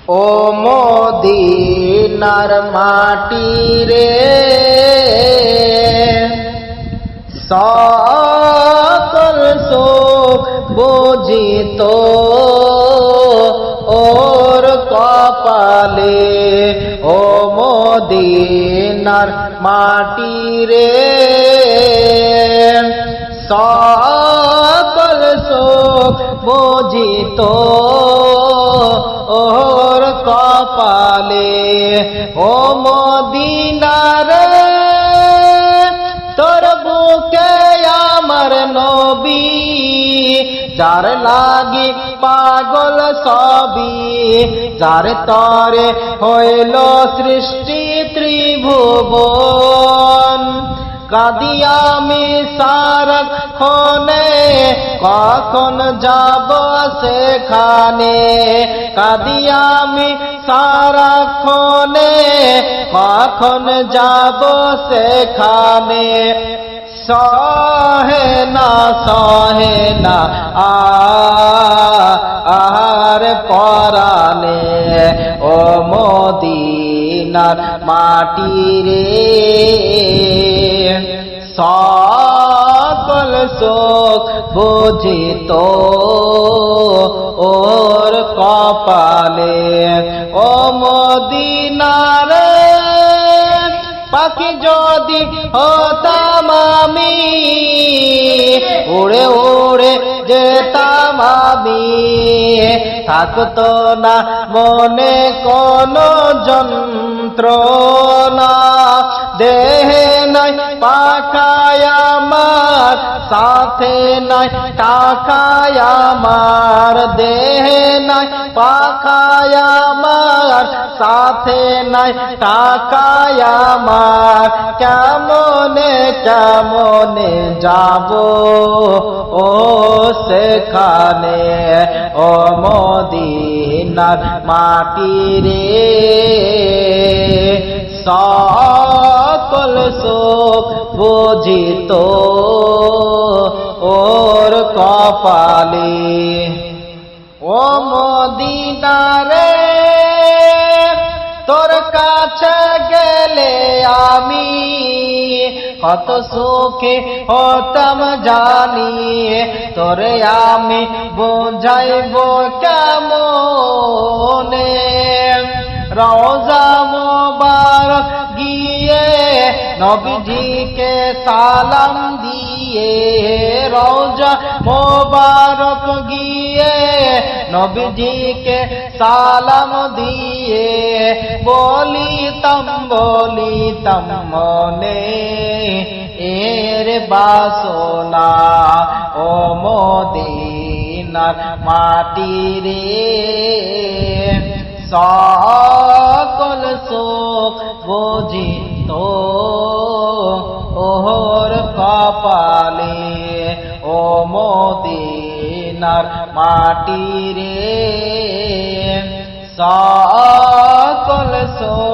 ও মদিনার মাটি রে, সকল সুখ বুঝিত ওর কপালে। ও মদিনার মাটি রে, সকল সুখ বুঝিত ওর কপালে। ও মদিনার তোর বুকে আমার নবী, যার লাগি পাগল সবই, যার তরে হইল সৃষ্টি ত্রিভুবন। কাঁদি আমি সারাক্ষণে, কখন যাব সেখানে। কাঁদি আমি সারাক্ষণে, কখন যাব সেখানে। সহে না আর পরানে। ও মদিনার মাটি রে, সকল সুখ বুঝিত ওর কপালে। ও মদিনার পাখি যদি হতাম আমি, উড়ে উড়ে যেতাম আমি। থাকতো না মনে কোনো যন্ত্রণা, দেহে নাই পাখায় আমার, সাথে নাই টাকায় আমার। দেহে নাই পাখায় আমার, সাথে নাই টাকায় আমার। কেমনে কেমনে যাব ও সেখানে। ও মদিনার মাটি রে, সকল সুখ বুঝিত ওর কপালে। ও মদিনারে তোর কাছে গেলে আমি, কত সুখে হতাম জানি। তোরে আমি বোঝাইব কেমনে। রওজা মোবারক গিয়ে নবীজিকে সালাম দিয়ে। রওজা মোবারক গিয়ে নবীজিকে সালাম দিয়ে। বলিতাম মনে এর বাসনা। ও মদিনার মাটি রে, সকল সুখ বুঝিত ওর কপালে। ও মদিনার মাটি রে, সকল সুখ